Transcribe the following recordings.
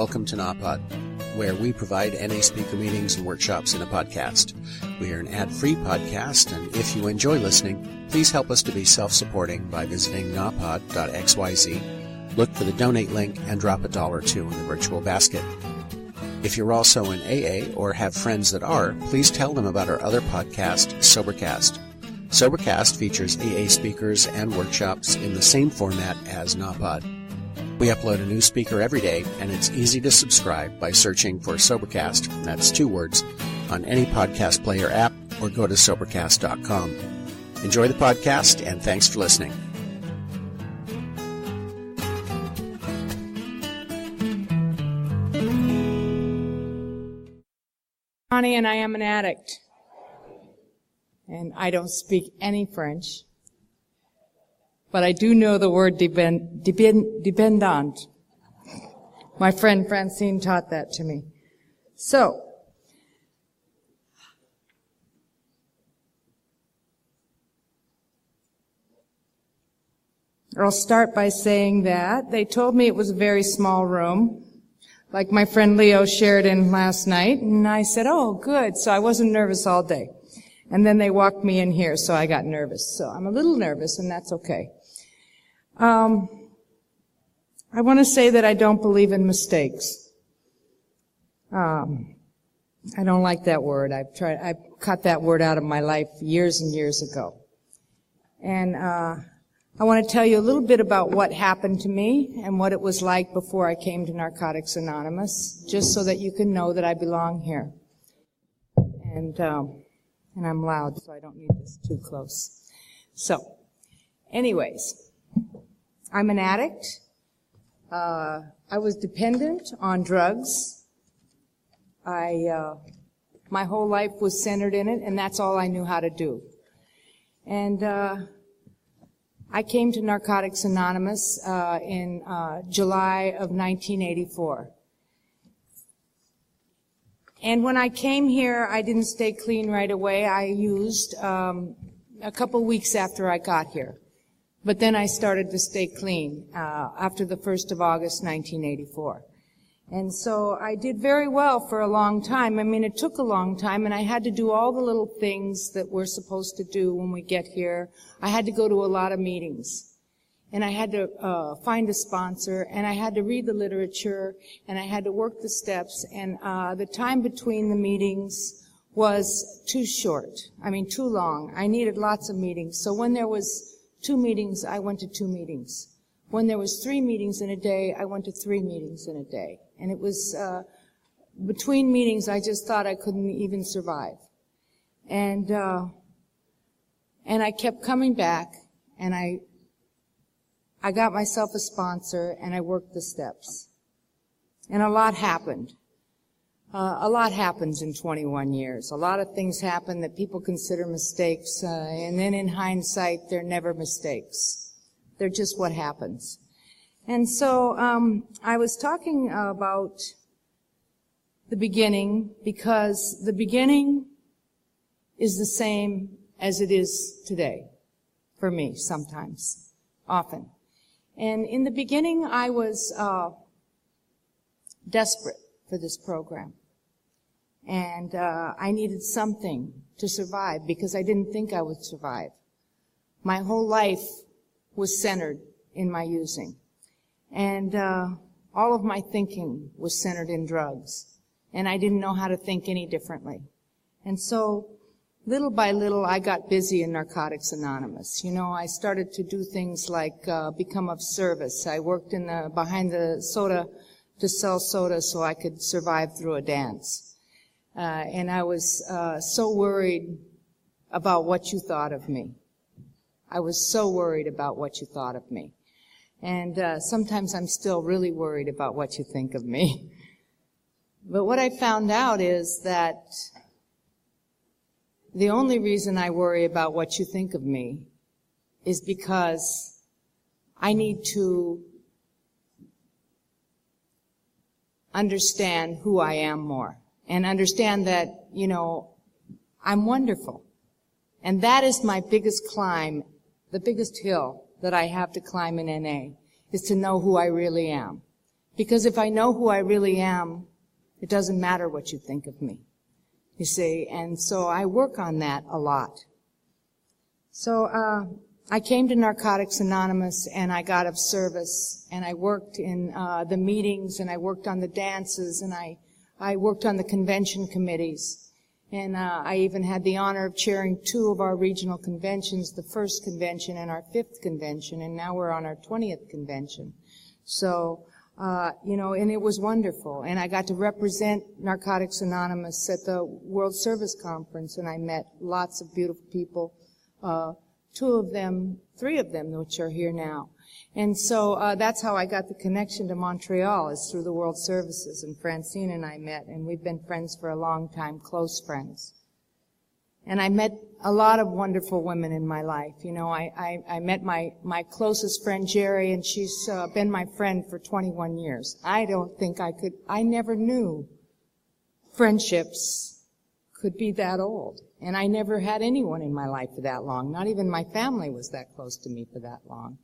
welcome to NAPOD, where we provide NA speaker meetings and workshops in a podcast. We are an ad-free podcast, and if you enjoy listening, please help us to be self-supporting by visiting napod.xyz, look for the donate link, and drop $1 or $2 in the virtual basket. If you're also in AA or have friends that are, please tell them about our other podcast, Sobercast. Sobercast features AA speakers and workshops in the same format as NAPOD. We upload a new speaker every day, and it's easy to subscribe by searching for Sobercast, that's 2 words, on any podcast player app, or go to Sobercast.com. Enjoy the podcast, and thanks for listening. Connie, and I am an addict. And I don't speak any French. But I do know the word dependant. My friend Francine taught that to me. So, I'll start by saying that they told me it was a very small room, like my friend Leo shared in last night, and I said, oh, good, so I wasn't nervous all day. And then they walked me in here, so I got nervous. So I'm a little nervous, and that's okay. I want to say that I don't believe in mistakes. I don't like that word. I cut that word out of my life years and years ago. And I want to tell you a little bit about what happened to me and what it was like before I came to Narcotics Anonymous, just so that you can know that I belong here. And I'm loud, so I don't need this too close. So, anyways, I'm an addict. I was dependent on drugs. My whole life was centered in it, and that's all I knew how to do. And I came to Narcotics Anonymous in July of 1984. And when I came here, I didn't stay clean right away. I used a couple weeks after I got here. But then I started to stay clean after the 1st of August, 1984. And so I did very well for a long time. I mean, it took a long time, and I had to do all the little things that we're supposed to do when we get here. I had to go to a lot of meetings. And I had to find a sponsor, and I had to read the literature, and I had to work the steps, and the time between the meetings was too short. I mean, too long. I needed lots of meetings. So when there was 2 meetings, I went to 2 meetings. When there was 3 meetings in a day, I went to 3 meetings in a day. And it was, between meetings, I just thought I couldn't even survive. And I kept coming back, and I got myself a sponsor, and I worked the steps. And a lot happened. A lot happens in 21 years. A lot of things happen that people consider mistakes, and then in hindsight, they're never mistakes. They're just what happens. And so I was talking about the beginning, because the beginning is the same as it is today, for me sometimes, often. And in the beginning, I was desperate for this program. And I needed something to survive, because I didn't think I would survive. My whole life was centered in my using. And all of my thinking was centered in drugs. And I didn't know how to think any differently. And so, little by little, I got busy in Narcotics Anonymous. You know, I started to do things like become of service. I worked behind the soda to sell soda so I could survive through a dance. And I was so worried about what you thought of me. I was so worried about what you thought of me. And sometimes I'm still really worried about what you think of me. But what I found out is that the only reason I worry about what you think of me is because I need to understand who I am more, and understand that, you know, I'm wonderful. And that is my biggest climb, the biggest hill that I have to climb in NA, is to know who I really am. Because if I know who I really am, it doesn't matter what you think of me. You see, and so I work on that a lot. So, I came to Narcotics Anonymous and I got of service and I worked in the meetings and I worked on the dances and I worked on the convention committees. And I even had the honor of chairing 2 of our regional conventions, the first convention and our 5th convention, and now we're on our 20th convention. So, and it was wonderful. And I got to represent Narcotics Anonymous at the World Service Conference and I met lots of beautiful people. 3 of them, which are here now. And so that's how I got the connection to Montreal, is through the World Services. And Francine and I met, and we've been friends for a long time, close friends. And I met a lot of wonderful women in my life. You know, I met my closest friend, Jerry, and she's been my friend for 21 years. I never knew friendships could be that old. And I never had anyone in my life for that long. Not even my family was that close to me for that long.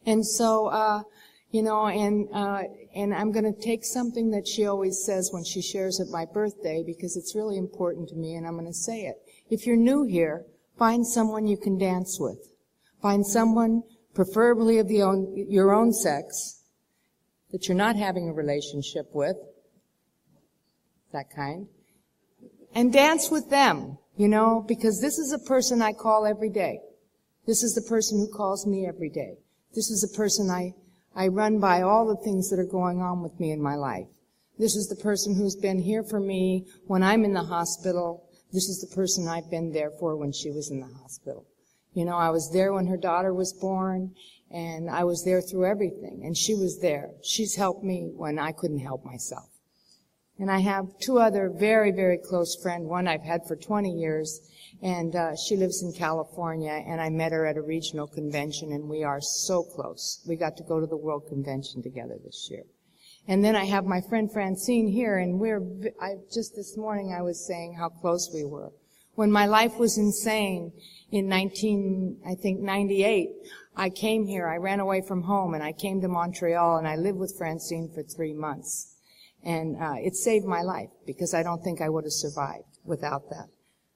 And so, and I'm going to take something that she always says when she shares at my birthday, because it's really important to me, and I'm going to say it. If you're new here, find someone you can dance with. Find someone, preferably of your own sex, that you're not having a relationship with, that kind, and dance with them. You know, because this is a person I call every day. This is the person who calls me every day. This is the person I run by all the things that are going on with me in my life. This is the person who's been here for me when I'm in the hospital. This is the person I've been there for when she was in the hospital. You know, I was there when her daughter was born, and I was there through everything, and she was there. She's helped me when I couldn't help myself. And I have 2 other very, very close friends. One I've had for 20 years, and she lives in California, and I met her at a regional convention, and we are so close. We got to go to the World Convention together this year. And then I have my friend Francine here, and just this morning I was saying how close we were. When my life was insane in 98, I came here. I ran away from home, and I came to Montreal, and I lived with Francine for 3 months. And it saved my life, because I don't think I would have survived without that.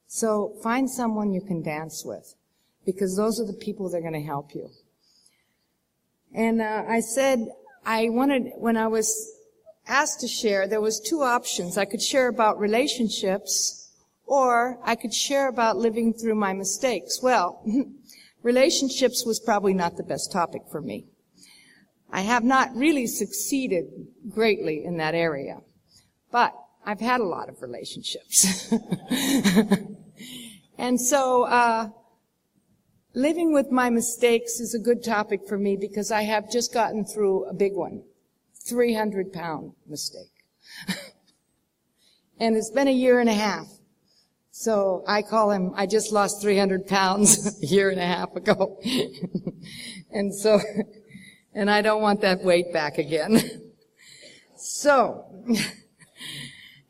So find someone you can dance with, because those are the people that are going to help you. And I said when I was asked to share, there was 2 options. I could share about relationships, or I could share about living through my mistakes. Well, relationships was probably not the best topic for me. I have not really succeeded greatly in that area, but I've had a lot of relationships. And so, living with my mistakes is a good topic for me, because I have just gotten through a big one, 300-pound mistake. And it's been a year and a half. So I call him, I just lost 300 pounds a year and a half ago. And so, and I don't want that weight back again. So,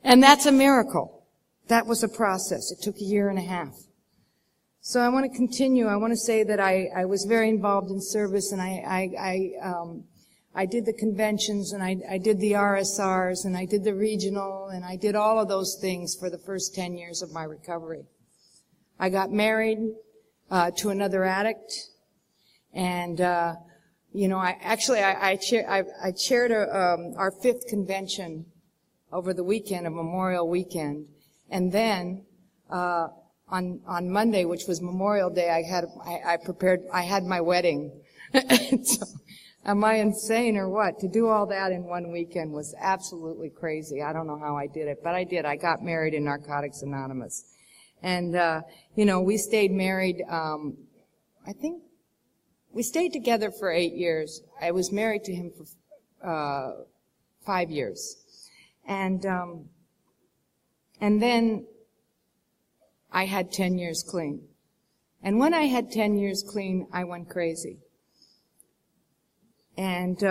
and that's a miracle. That was a process. It took a year and a half. So I want to continue. I want to say that I was very involved in service, and I did the conventions, and I did the RSRs, and I did the regional, and I did all of those things for the first 10 years of my recovery. I got married to another addict, and I chaired our 5th convention over the weekend, a Memorial weekend, and then on Monday, which was Memorial Day, I had my wedding. So, am I insane or what? To do all that in one weekend was absolutely crazy. I don't know how I did it, but I did. I got married in Narcotics Anonymous. And, we stayed married, I think we stayed together for 8 years. I was married to him for 5 years. And then I had 10 years clean. And when I had 10 years clean, I went crazy. And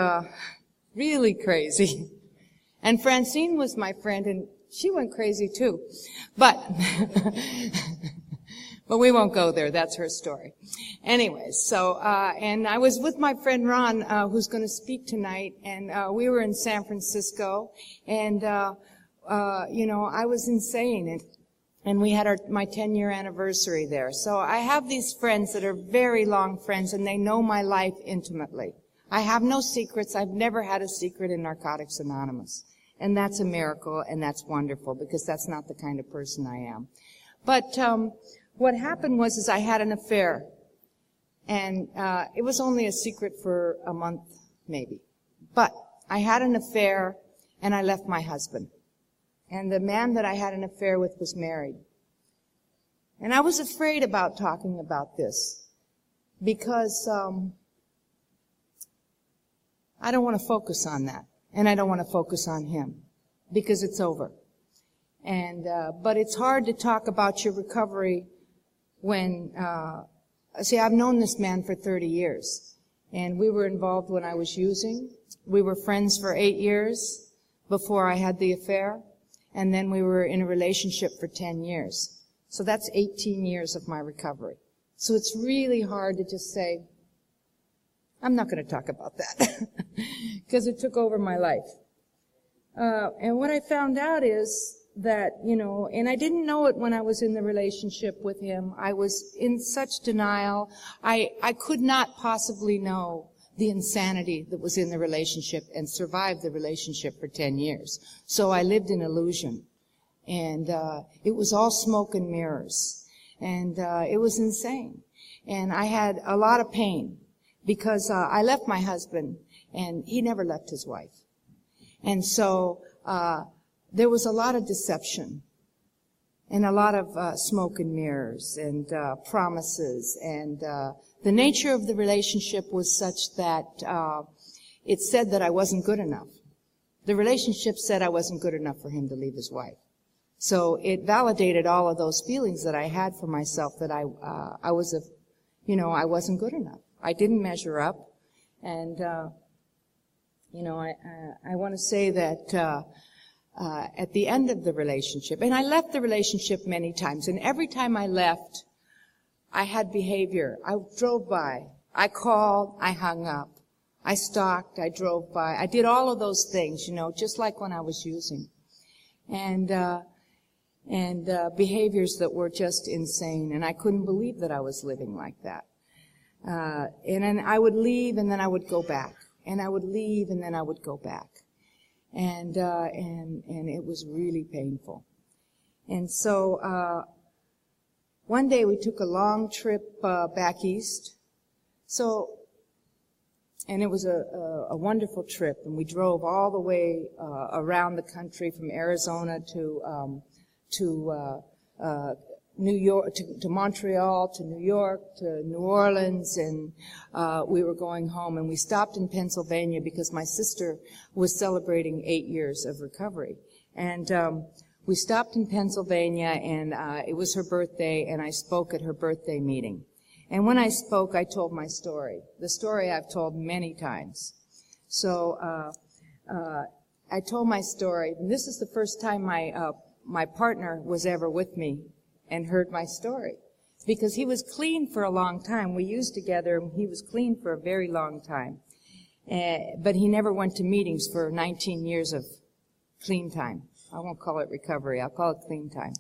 really crazy. And Francine was my friend, and she went crazy too. But we won't go there. That's her story. Anyways, so, and I was with my friend Ron, who's going to speak tonight, and we were in San Francisco, and, I was insane, and we had my 10-year anniversary there. So I have these friends that are very long friends, and they know my life intimately. I have no secrets. I've never had a secret in Narcotics Anonymous. And that's a miracle, and that's wonderful, because that's not the kind of person I am. But what happened was I had an affair. And it was only a secret for a month, maybe. But I had an affair, and I left my husband. And the man that I had an affair with was married. And I was afraid about talking about this, because I don't want to focus on that. And I don't want to focus on him, because it's over. And but it's hard to talk about your recovery when... See, I've known this man for 30 years, and we were involved when I was using. We were friends for 8 years before I had the affair, and then we were in a relationship for 10 years. So that's 18 years of my recovery. So it's really hard to just say, I'm not going to talk about that, because it took over my life. And what I found out is that, and I didn't know it when I was in the relationship with him. I was in such denial. I could not possibly know the insanity that was in the relationship and survive the relationship for 10 years. So I lived in illusion. And it was all smoke and mirrors. And it was insane. And I had a lot of pain because I left my husband, and he never left his wife. And so there was a lot of deception and a lot of smoke and mirrors and promises. And the nature of the relationship was such that it said that I wasn't good enough. The relationship said I wasn't good enough for him to leave his wife. So it validated all of those feelings that I had for myself, that I wasn't good enough. I didn't measure up. And, I want to say that at the end of the relationship, and I left the relationship many times, and every time I left, I had behavior. I drove by. I called. I hung up. I stalked. I drove by. I did all of those things, just like when I was using. And behaviors that were just insane, and I couldn't believe that I was living like that. And then I would leave, and then I would go back. And I would leave, and then I would go back. And it was really painful. And so, one day we took a long trip, back east. And it was a wonderful trip, and we drove all the way, around the country from Arizona to New York, to Montreal, to New York, to New Orleans, and we were going home. And we stopped in Pennsylvania because my sister was celebrating 8 years of recovery. And we stopped in Pennsylvania, and it was her birthday, and I spoke at her birthday meeting. And when I spoke, I told my story, the story I've told many times. So I told my story, and this is the first time my partner was ever with me and heard my story, because he was clean for a long time. We used together, and he was clean for a very long time. But he never went to meetings for 19 years of clean time. I won't call it recovery. I'll call it clean time.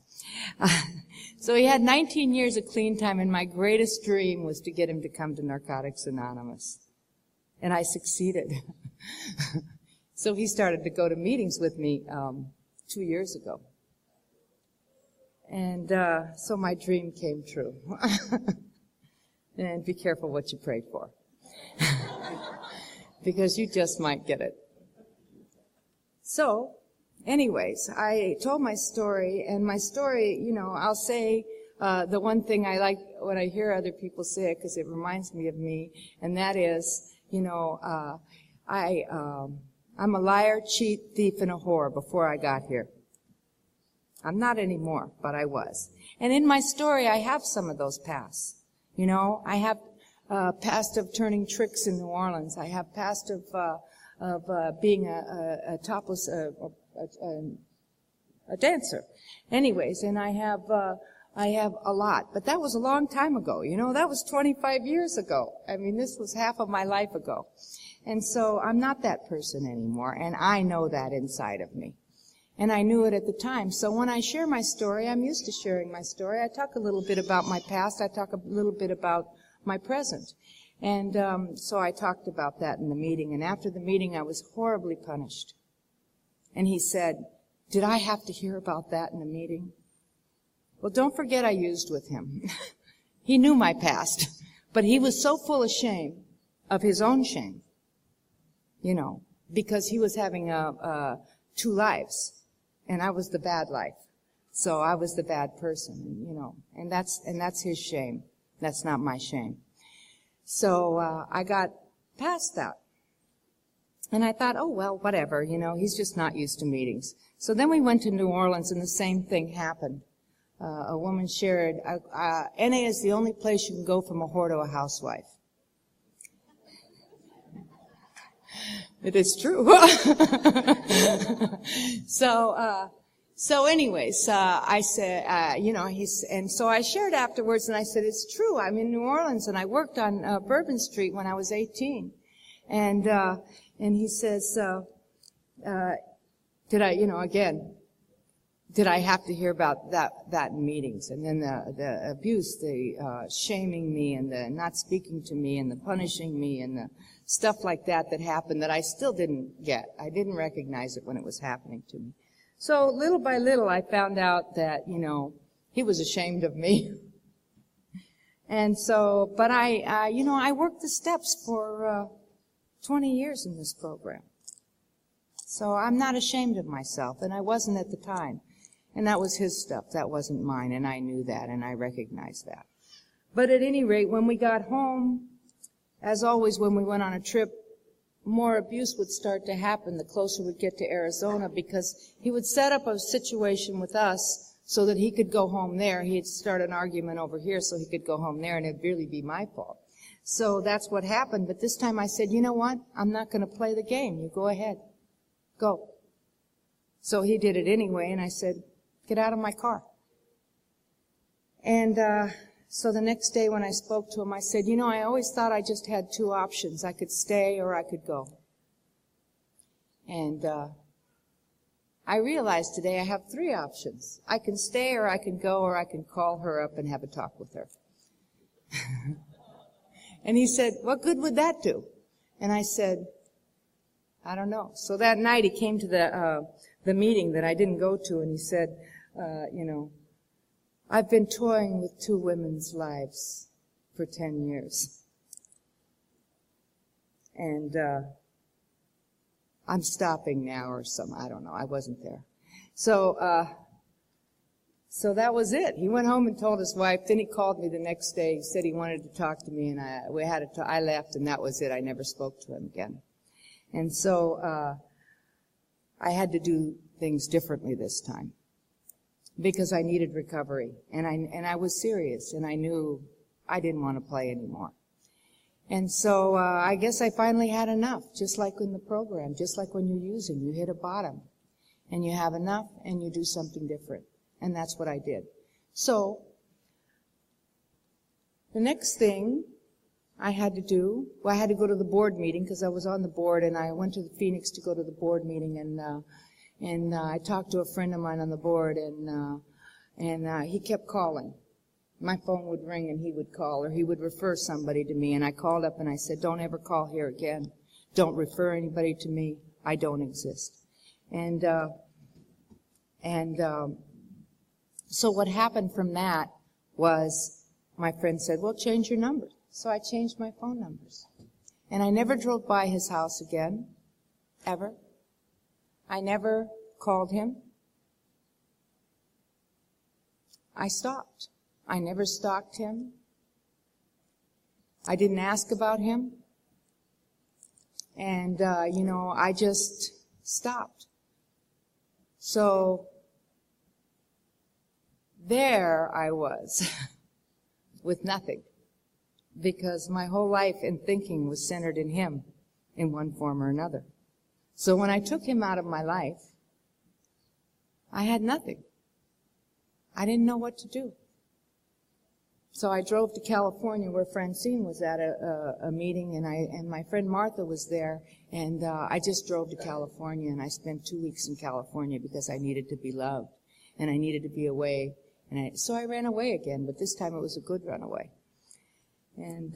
So he had 19 years of clean time, and my greatest dream was to get him to come to Narcotics Anonymous. And I succeeded. So he started to go to meetings with me 2 years ago. And so my dream came true. And be careful what you pray for. Because you just might get it. So, anyways, I told my story, and my story, I'll say the one thing I like when I hear other people say it, because it reminds me of me, and that is, I'm a liar, cheat, thief, and a whore before I got here. I'm not anymore, but I was. And in my story, I have some of those pasts. I have past of turning tricks in New Orleans. I have past of being a topless a dancer. Anyways, and I have I have a lot. But that was a long time ago. You know, that was 25 years ago. I mean, this was half of my life ago. And so I'm not that person anymore, and I know that inside of me. And I knew it at the time. So when I share my story, I'm used to sharing my story. I talk a little bit about my past. I talk a little bit about my present. And so I talked about that in the meeting. And after the meeting, I was horribly punished. And he said, "Did I have to hear about that in the meeting?" Well, don't forget I used with him. He knew my past. But he was so full of shame, of his own shame, you know, because he was having two lives, and I was the bad life. So I was the bad person, you know, and that's his shame. That's not my shame. So I got past that. And I thought, oh, well, whatever, you know, he's just not used to meetings. So then we went to New Orleans, and the same thing happened. A woman shared, NA is the only place you can go from a whore to a housewife. It is true. So anyways, I said, you know, and so I shared afterwards, and I said, it's true. I'm in New Orleans, and I worked on Bourbon Street when I was 18. And he says, did I, you know, again, did I have to hear about that in meetings? And then the abuse, the shaming me, and the not speaking to me, and the punishing me, and the stuff like that happened that I still didn't get. I didn't recognize it when it was happening to me. So little by little, I found out that, you know, he was ashamed of me. And so, but you know, I worked the steps for 20 years in this program. So I'm not ashamed of myself, and I wasn't at the time. And that was his stuff. That wasn't mine, and I knew that, and I recognized that. But at any rate, when we got home, as always, when we went on a trip, more abuse would start to happen the closer we'd get to Arizona, because he would set up a situation with us so that he could go home there. He'd start an argument over here so he could go home there, and it'd really be my fault. So that's what happened. But this time I said, you know what? I'm not going to play the game. You go ahead. Go. So he did it anyway, and I said, get out of my car. And so the next day when I spoke to him, I said, you know, I always thought I just had two options. I could stay or I could go. And I realized today I have three options. I can stay or I can go, or I can call her up and have a talk with her. And he said, what good would that do? And I said, I don't know. So that night he came to the meeting that I didn't go to, and he said, you know, I've been toying with two women's lives for 10 years. And I'm stopping now or something. I don't know. I wasn't there. So that was it. He went home and told his wife. Then he called me the next day. He said he wanted to talk to me, and I left, and that was it. I never spoke to him again. And so I had to do things differently this time, because I needed recovery, and I was serious, and I knew I didn't want to play anymore. And so I guess I finally had enough, just like in the program, just like when you're using, you hit a bottom, and you have enough, and you do something different, and that's what I did. So the next thing I had to do, well, I had to go to the board meeting, because I was on the board, and I went to Phoenix to go to the board meeting, and I talked to a friend of mine on the board, and he kept calling. My phone would ring, and he would call, or he would refer somebody to me, and I called up and I said, don't ever call here again. Don't refer anybody to me. I don't exist. And so what happened from that was my friend said, well, change your number. So I changed my phone numbers. And I never drove by his house again, ever. I never called him. I stopped. I never stalked him. I didn't ask about him. And, you know, I just stopped. So there I was with nothing, because my whole life and thinking was centered in him in one form or another. So when I took him out of my life, I had nothing. I didn't know what to do. So I drove to California where Francine was at a meeting, and my friend Martha was there, and I just drove to California, and I spent 2 weeks in California because I needed to be loved, and I needed to be away. So I ran away again, but this time it was a good runaway. And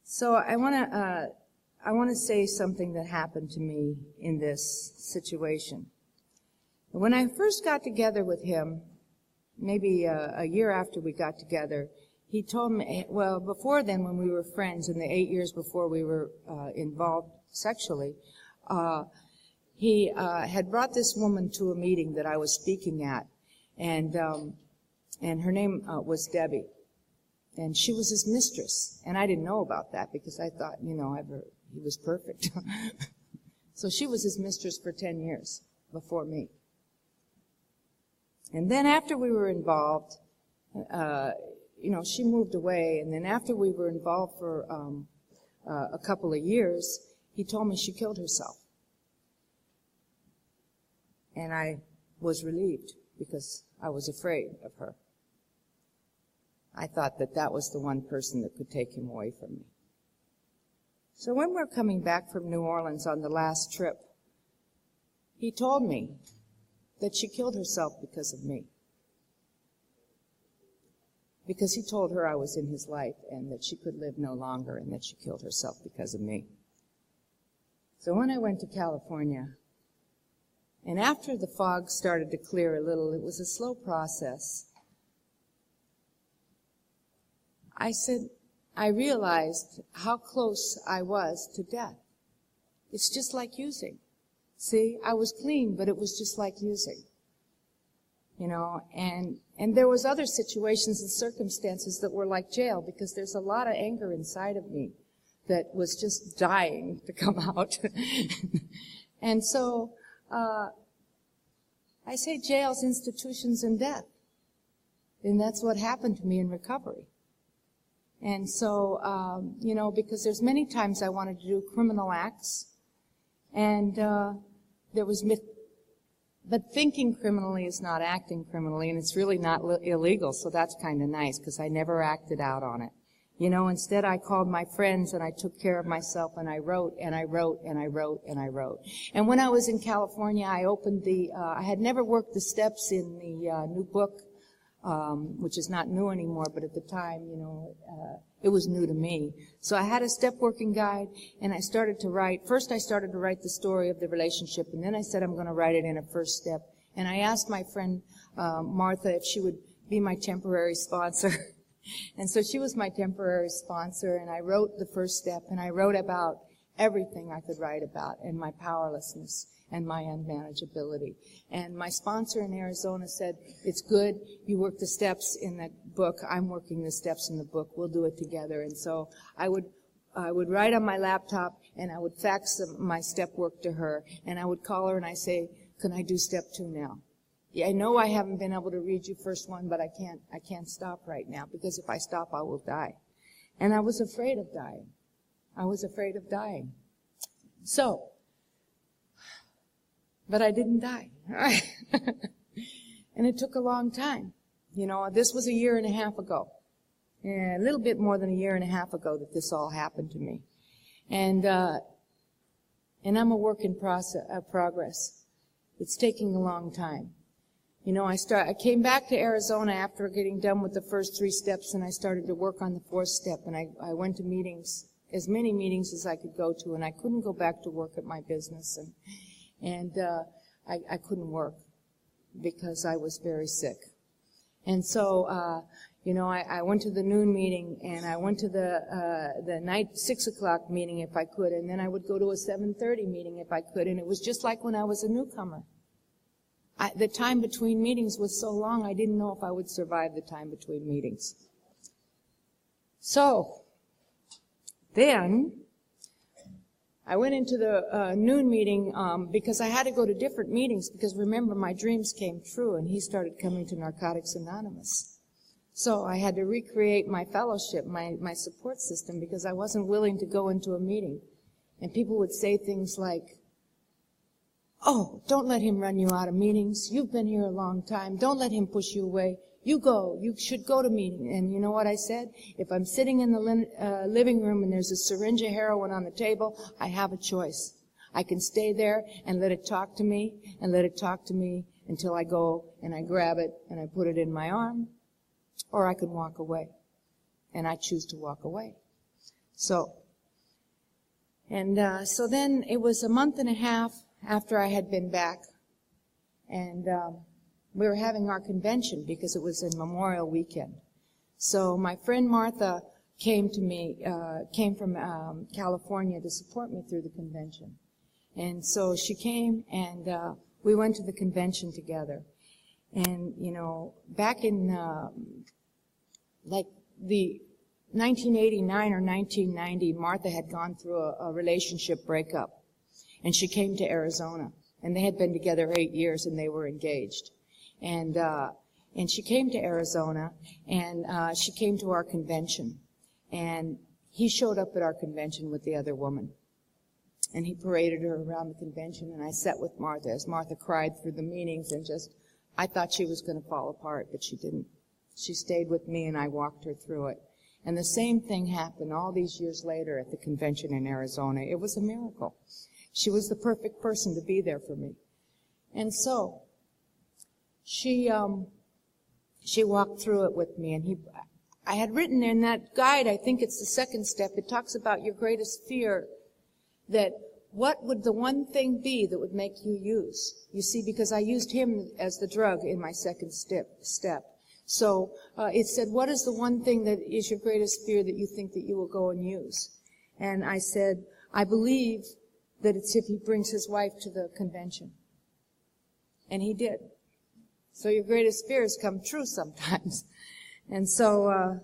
so I want to say something that happened to me in this situation. When I first got together with him, maybe a year after we got together, he told me, well, before then when we were friends, in the 8 years before we were involved sexually, he had brought this woman to a meeting that I was speaking at, and her name was Debbie, and she was his mistress, and I didn't know about that because I thought, he was perfect. So she was his mistress for 10 years before me. And then after we were involved, she moved away, and then after we were involved for a couple of years, he told me she killed herself. And I was relieved because I was afraid of her. I thought that was the one person that could take him away from me. So when we were coming back from New Orleans on the last trip, he told me that she killed herself because of me. Because he told her I was in his life and that she could live no longer and that she killed herself because of me. So when I went to California, and after the fog started to clear a little, it was a slow process, I realized how close I was to death. It's just like using. See, I was clean, but it was just like using. And there was other situations and circumstances that were like jail because there's a lot of anger inside of me that was just dying to come out. And so, I say jails, institutions, and death. And that's what happened to me in recovery. And so, because there's many times I wanted to do criminal acts, and but thinking criminally is not acting criminally, and it's really not illegal, so that's kind of nice, because I never acted out on it. Instead I called my friends, and I took care of myself, and I wrote, and I wrote, and I wrote, and I wrote. And when I was in California, I opened I had never worked the steps in the new book, which is not new anymore, but at the time, it was new to me. So I had a step working guide, and I started to write. First I started to write the story of the relationship, and then I said I'm going to write it in a first step. And I asked my friend Martha if she would be my temporary sponsor. And so she was my temporary sponsor, and I wrote the first step, and I wrote about everything I could write about, and my powerlessness and my unmanageability. And my sponsor in Arizona said, it's good, you work the steps in the book, I'm working the steps in the book, we'll do it together. And so I would write on my laptop, and I would fax my step work to her, and I would call her and I say, can I do step 2 now? Yeah, I know I haven't been able to read you first one, but I can't stop right now, because if I stop, I will die. And I was afraid of dying. I was afraid of dying. So, but I didn't die. And it took a long time. This was 1.5 years ago. A little bit more than 1.5 years ago that this all happened to me. And I'm a work in progress. It's taking a long time. I came back to Arizona after getting done with the first 3 steps, and I started to work on the 4th step, and I went to meetings, as many meetings as I could go to, and I couldn't go back to work at my business, and I couldn't work because I was very sick. And so, I went to the noon meeting, and I went to the night 6 o'clock meeting if I could, and then I would go to a 7:30 meeting if I could, and it was just like when I was a newcomer. The time between meetings was so long, I didn't know if I would survive the time between meetings. So, then, I went into the noon meeting because I had to go to different meetings, because remember, my dreams came true, and he started coming to Narcotics Anonymous. So I had to recreate my fellowship, my support system, because I wasn't willing to go into a meeting. And people would say things like, oh, don't let him run you out of meetings. You've been here a long time. Don't let him push you away. You go. You should go to meeting. And you know what I said? If I'm sitting in the living room and there's a syringe of heroin on the table, I have a choice. I can stay there and let it talk to me and let it talk to me until I go and I grab it and I put it in my arm, or I can walk away. And I choose to walk away. So then it was a month and a half after I had been back, and we were having our convention because it was in Memorial Weekend. So my friend Martha came from California to support me through the convention. And so she came, and we went to the convention together. And, you know, back in, like the 1989 or 1990, Martha had gone through a relationship breakup. And she came to Arizona. And they had been together 8 years, and they were engaged. And she came to Arizona, and she came to our convention. And he showed up at our convention with the other woman. And he paraded her around the convention, and I sat with Martha as Martha cried through the meetings, and I thought she was going to fall apart, but she didn't. She stayed with me, and I walked her through it. And the same thing happened all these years later at the convention in Arizona. It was a miracle. She was the perfect person to be there for me. And so she walked through it with me, and I had written in that guide, I think it's the second step, it talks about your greatest fear, that what would the one thing be that would make you use? You see, because I used him as the drug in my second step. So it said, what is the one thing that is your greatest fear that you think that you will go and use? And I said, I believe that it's if he brings his wife to the convention. And he did. So your greatest fears come true sometimes. And so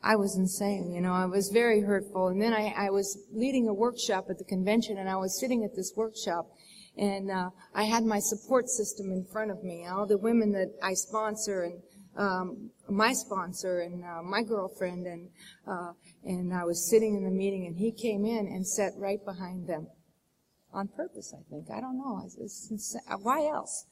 I was insane, you know. I was very hurtful. And then I was leading a workshop at the convention, and I was sitting at this workshop, and I had my support system in front of me, all the women that I sponsor, and my sponsor, and my girlfriend, and I was sitting in the meeting, and he came in and sat right behind them. On purpose, I think. I don't know. Why else?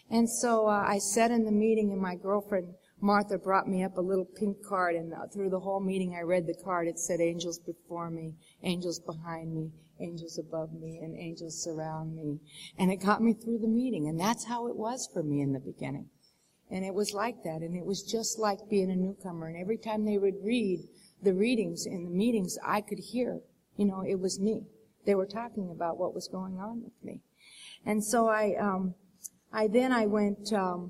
And so I sat in the meeting, and my girlfriend, Martha, brought me up a little pink card, and through the whole meeting I read the card. It said, angels before me, angels behind me, angels above me, and angels surround me. And it got me through the meeting, and that's how it was for me in the beginning. And it was like that, and it was just like being a newcomer. And every time they would read the readings in the meetings, I could hear, you know, it was me. They were talking about what was going on with me. And so I went to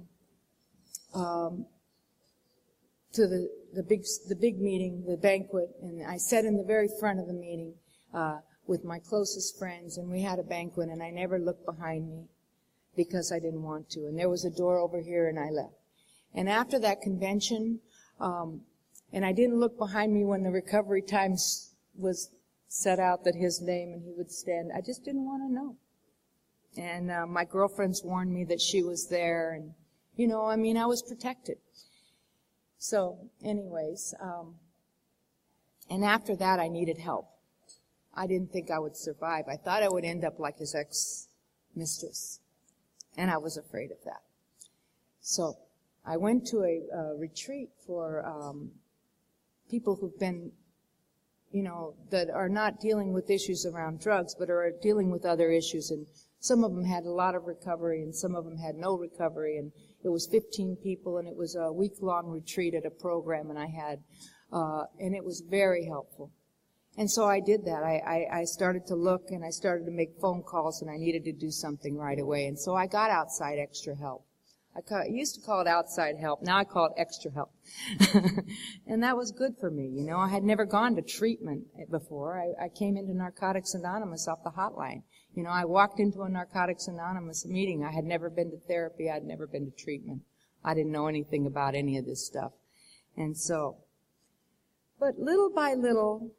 the big meeting, the banquet, and I sat in the very front of the meeting with my closest friends, and we had a banquet, and I never looked behind me because I didn't want to. And there was a door over here, and I left. And after that convention, and I didn't look behind me when the recovery times was set out that his name and he would stand. I just didn't want to know. And my girlfriends warned me that she was there, and, you know, I mean, I was protected. So, anyways, and after that I needed help. I didn't think I would survive. I thought I would end up like his ex-mistress, and I was afraid of that. So I went to a retreat for people who've been, you know, that are not dealing with issues around drugs, but are dealing with other issues. And some of them had a lot of recovery, and some of them had no recovery. And it was 15 people, and it was a week-long retreat at a program, and I had, and it was very helpful. And so I did that. I started to look, and I started to make phone calls, and I needed to do something right away. And so I got outside extra help. I used to call it outside help. Now I call it extra help. And that was good for me. You know, I had never gone to treatment before. I came into Narcotics Anonymous off the hotline. You know, I walked into a Narcotics Anonymous meeting. I had never been to therapy. I had never been to treatment. I didn't know anything about any of this stuff. And so, but little by little,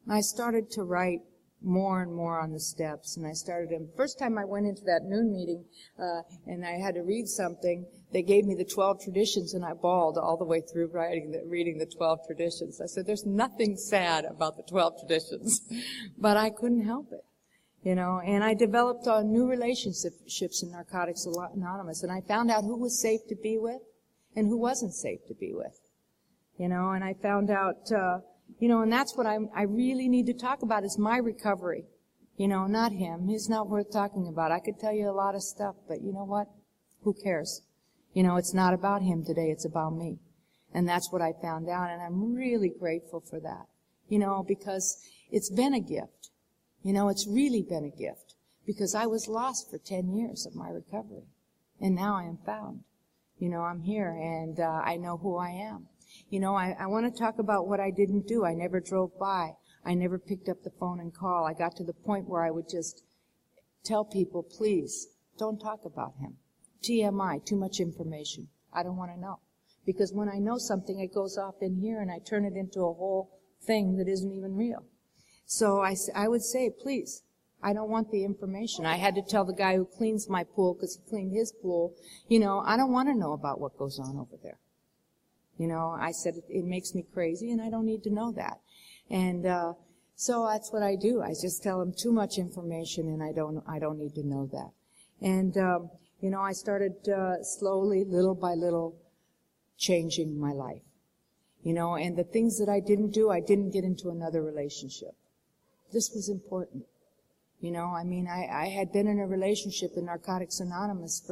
I started to write more and more on the steps, and I started, and first time I went into that noon meeting, and I had to read something, they gave me the 12 traditions, and I bawled all the way through reading the 12 traditions. I said, there's nothing sad about the 12 traditions, but I couldn't help it. And I developed new relationships in Narcotics Anonymous, and I found out who was safe to be with and who wasn't safe to be with, and I found out, and that's what I really need to talk about is my recovery, not him. He's not worth talking about. I could tell you a lot of stuff, but you know what? Who cares? It's not about him today, it's about me. And that's what I found out, and I'm really grateful for that, because it's been a gift. It's really been a gift, because I was lost for 10 years of my recovery, and now I am found. I'm here, and I know who I am. I want to talk about what I didn't do. I never drove by. I never picked up the phone and call. I got to the point where I would just tell people, please, don't talk about him. TMI, too much information. I don't want to know. Because when I know something, it goes off in here, and I turn it into a whole thing that isn't even real. So I would say, please, I don't want the information. I had to tell the guy who cleans my pool, because he cleaned his pool, I don't want to know about what goes on over there. I said, it makes me crazy, and I don't need to know that. And so that's what I do. I just tell him too much information, and I don't need to know that. And, I started slowly, little by little, changing my life. And the things that I didn't do, I didn't get into another relationship. This was important. I had been in a relationship in Narcotics Anonymous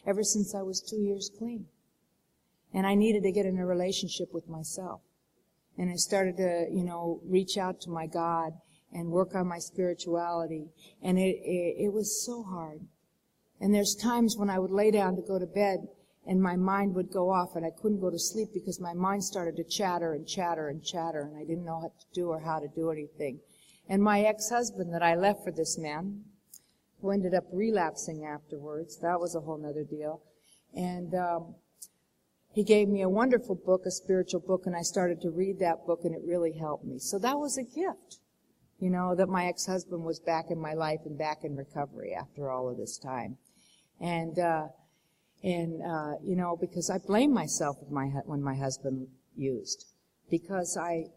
ever since I was 2 years clean. And I needed to get in a relationship with myself. And I started to, reach out to my God and work on my spirituality. And it was so hard. And there's times when I would lay down to go to bed, and my mind would go off, and I couldn't go to sleep because my mind started to chatter and chatter and chatter, and I didn't know what to do or how to do anything. And my ex-husband that I left for this man, who ended up relapsing afterwards, that was a whole nother deal. And he gave me a wonderful book, a spiritual book, and I started to read that book, and it really helped me. So that was a gift, that my ex-husband was back in my life and back in recovery after all of this time. And because I blame myself when my husband used, because I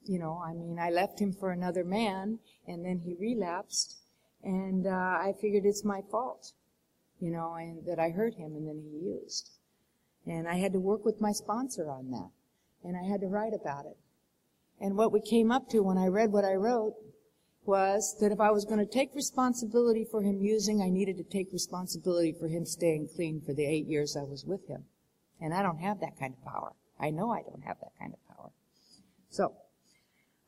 left him for another man, and then he relapsed, and I figured it's my fault, and that I hurt him, and then he used. And I had to work with my sponsor on that, and I had to write about it. And what we came up to when I read what I wrote was that if I was going to take responsibility for him using, I needed to take responsibility for him staying clean for the 8 years I was with him. And I don't have that kind of power. I know I don't have that kind of power. So,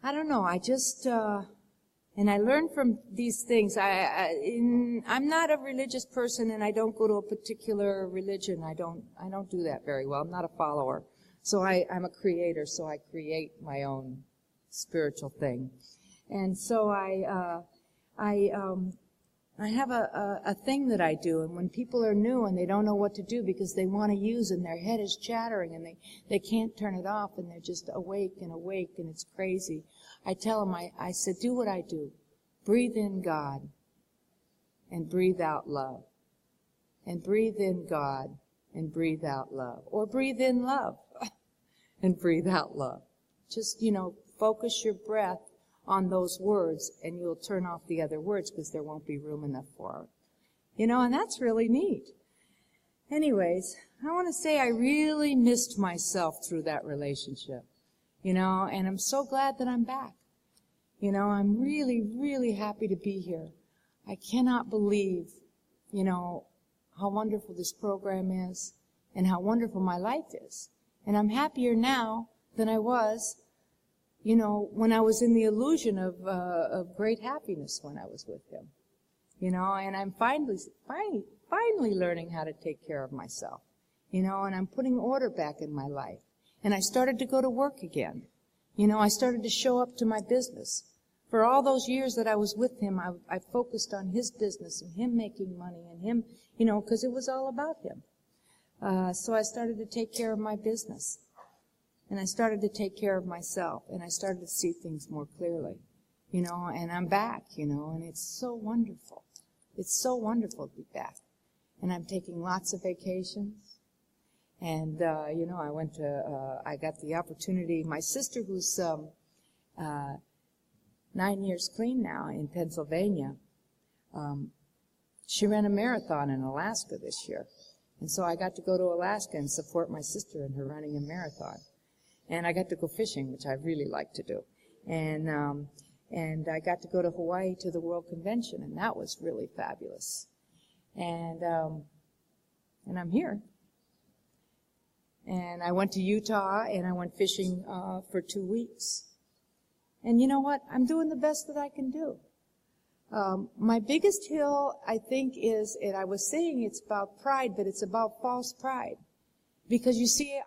I don't know. I just, and I learned from these things. I'm not a religious person, and I don't go to a particular religion. I don't do that very well. I'm not a follower. So I'm a creator, so I create my own spiritual thing. And so I have a thing that I do, and when people are new and they don't know what to do because they want to use and their head is chattering and they can't turn it off and they're just awake and it's crazy, I tell them, I said, do what I do. Breathe in God and breathe out love. And breathe in God and breathe out love. Or breathe in love and breathe out love. Just, focus your breath on those words, and you'll turn off the other words because there won't be room enough for it. And that's really neat. Anyways, I want to say I really missed myself through that relationship, and I'm so glad that I'm back. I'm really, really happy to be here. I cannot believe, how wonderful this program is and how wonderful my life is. And I'm happier now than I was when I was in the illusion of great happiness when I was with him, and I'm finally learning how to take care of myself, and I'm putting order back in my life, and I started to go to work again, I started to show up to my business. For all those years that I was with him, I focused on his business and him making money and him, because it was all about him. So I started to take care of my business. And I started to take care of myself, and I started to see things more clearly, and I'm back, and it's so wonderful. It's so wonderful to be back. And I'm taking lots of vacations, and, I got the opportunity, my sister who's 9 years clean now in Pennsylvania, she ran a marathon in Alaska this year. And so I got to go to Alaska and support my sister in her running a marathon. And I got to go fishing, which I really like to do. And I got to go to Hawaii to the World Convention, and that was really fabulous. And I'm here. And I went to Utah, and I went fishing for 2 weeks. And you know what? I'm doing the best that I can do. My biggest hill, I think, is, and I was saying it's about pride, but it's about false pride. Because you see,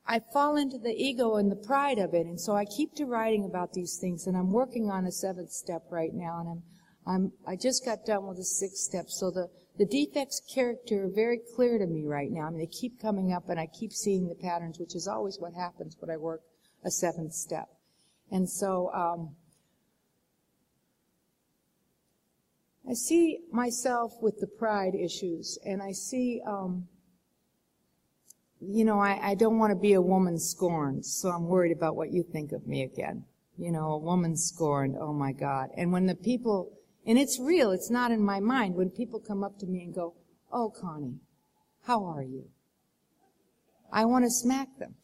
I fall into the ego and the pride of it, and so I keep to writing about these things, and I'm working on a 7th step right now, and I just got done with the 6th step, so the defects character are very clear to me right now. I mean, they keep coming up, and I keep seeing the patterns, which is always what happens when I work a 7th step. And so, I see myself with the pride issues, and I see, I don't want to be a woman scorned, so I'm worried about what you think of me again. A woman scorned, oh my God. And when the people, and it's real, it's not in my mind, when people come up to me and go, oh, Connie, how are you? I want to smack them.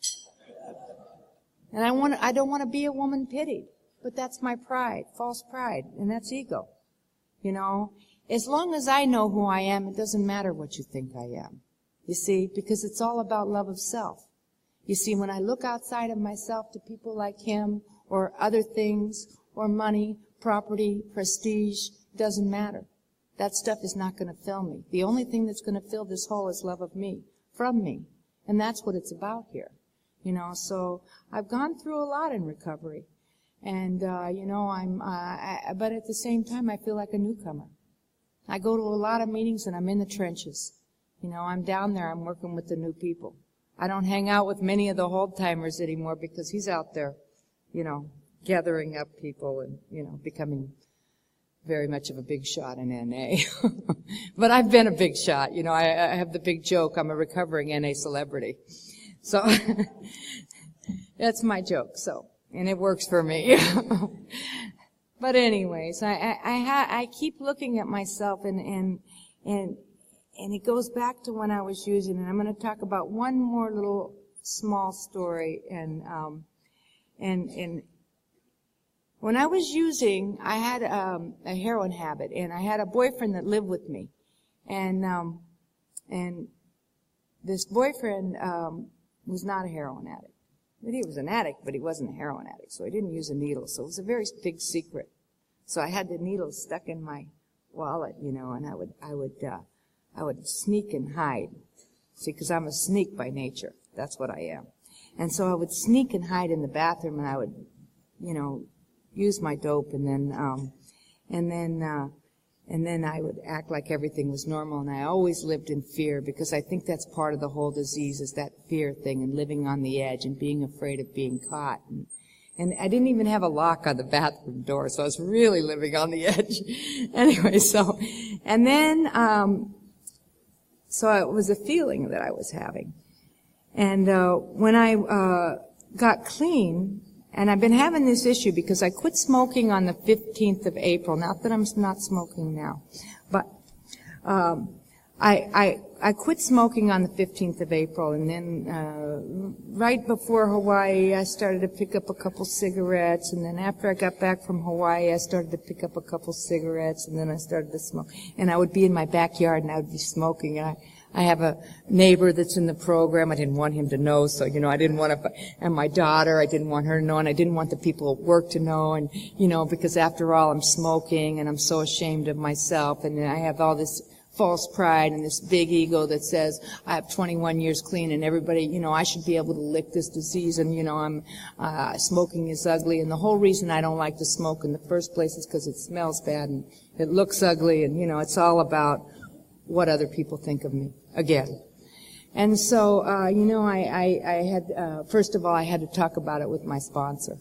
And I don't want to be a woman pitied, but that's my pride, false pride, and that's ego. As long as I know who I am, it doesn't matter what you think I am. You see, because it's all about love of self. You see, when I look outside of myself to people like him or other things or money, property, prestige, doesn't matter. That stuff is not going to fill me. The only thing that's going to fill this hole is love of me, from me. And that's what it's about here. So I've gone through a lot in recovery. And, but at the same time, I feel like a newcomer. I go to a lot of meetings and I'm in the trenches. I'm down there, I'm working with the new people. I don't hang out with many of the old-timers anymore because he's out there, gathering up people and, becoming very much of a big shot in NA. But I've been a big shot. I have the big joke, I'm a recovering NA celebrity. So, that's my joke, so. And it works for me. But anyways, I keep looking at myself and it goes back to when I was using, and I'm going to talk about one more little small story. And when I was using, I had a heroin habit, and I had a boyfriend that lived with me, and this boyfriend was not a heroin addict. He was an addict, but he wasn't a heroin addict, so he didn't use a needle. So it was a very big secret. So I had the needle stuck in my wallet, and I would sneak and hide. See, because I'm a sneak by nature. That's what I am. And so I would sneak and hide in the bathroom, and I would, use my dope, and then I would act like everything was normal, and I always lived in fear, because I think that's part of the whole disease, is that fear thing, and living on the edge and being afraid of being caught. And I didn't even have a lock on the bathroom door, so I was really living on the edge. Anyway, so it was a feeling that I was having. And when I got clean, and I've been having this issue because I quit smoking on the 15th of April. Not that I'm not smoking now, but I quit smoking on the 15th of April, and then right before Hawaii, I started to pick up a couple cigarettes, and then after I got back from Hawaii, I started to pick up a couple cigarettes, and then I started to smoke. And I would be in my backyard, and I would be smoking, and I have a neighbor that's in the program. I didn't want him to know, so, I didn't want to, and my daughter, I didn't want her to know, and I didn't want the people at work to know, and, because after all, I'm smoking, and I'm so ashamed of myself, and I have all this false pride and this big ego that says I have 21 years clean, and everybody, I should be able to lick this disease, and, smoking is ugly, and the whole reason I don't like to smoke in the first place is because it smells bad, and it looks ugly, and, it's all about what other people think of me, again. And so, I had, first of all, I had to talk about it with my sponsor.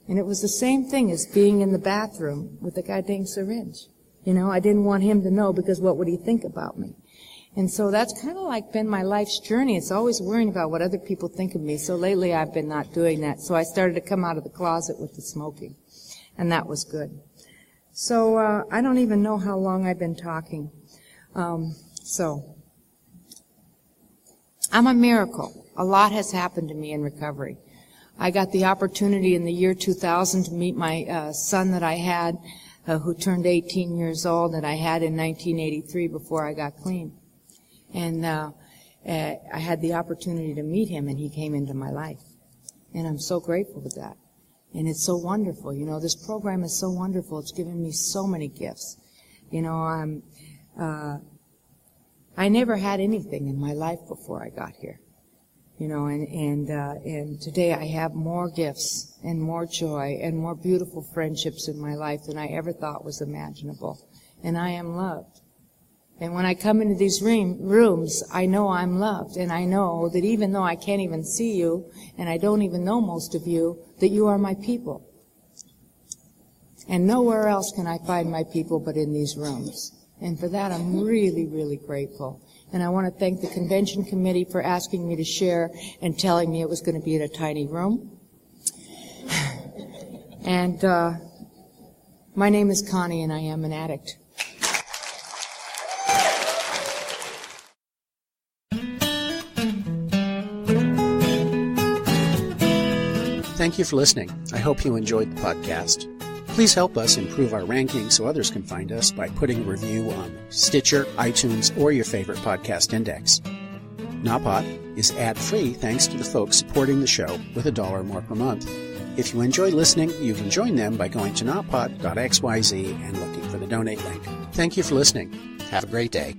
And it was the same thing as being in the bathroom with the goddamn syringe. I didn't want him to know, because what would he think about me? And so that's kind of like been my life's journey. It's always worrying about what other people think of me. So lately I've been not doing that. So I started to come out of the closet with the smoking. And that was good. So I don't even know how long I've been talking. So I'm a miracle. A lot has happened to me in recovery. I got the opportunity in the year 2000 to meet my son that I had, who turned 18 years old, that I had in 1983 before I got clean. And I had the opportunity to meet him, and he came into my life. And I'm so grateful for that. And it's so wonderful. You know, this program is so wonderful. It's given me so many gifts. You know, I never had anything in my life before I got here. You know, and today I have more gifts and more joy and more beautiful friendships in my life than I ever thought was imaginable. And I am loved. And when I come into these rooms, I know I'm loved. And I know that even though I can't even see you, and I don't even know most of you, that you are my people. And nowhere else can I find my people but in these rooms. And for that, I'm really, really grateful. And I want to thank the convention committee for asking me to share and telling me it was going to be in a tiny room. And my name is Connie, and I am an addict. Thank you for listening. I hope you enjoyed the podcast. Please help us improve our ranking so others can find us by putting a review on Stitcher, iTunes, or your favorite podcast index. Nawpod is ad-free thanks to the folks supporting the show with $1 or more per month. If you enjoy listening, you can join them by going to nawpod.xyz and looking for the donate link. Thank you for listening. Have a great day.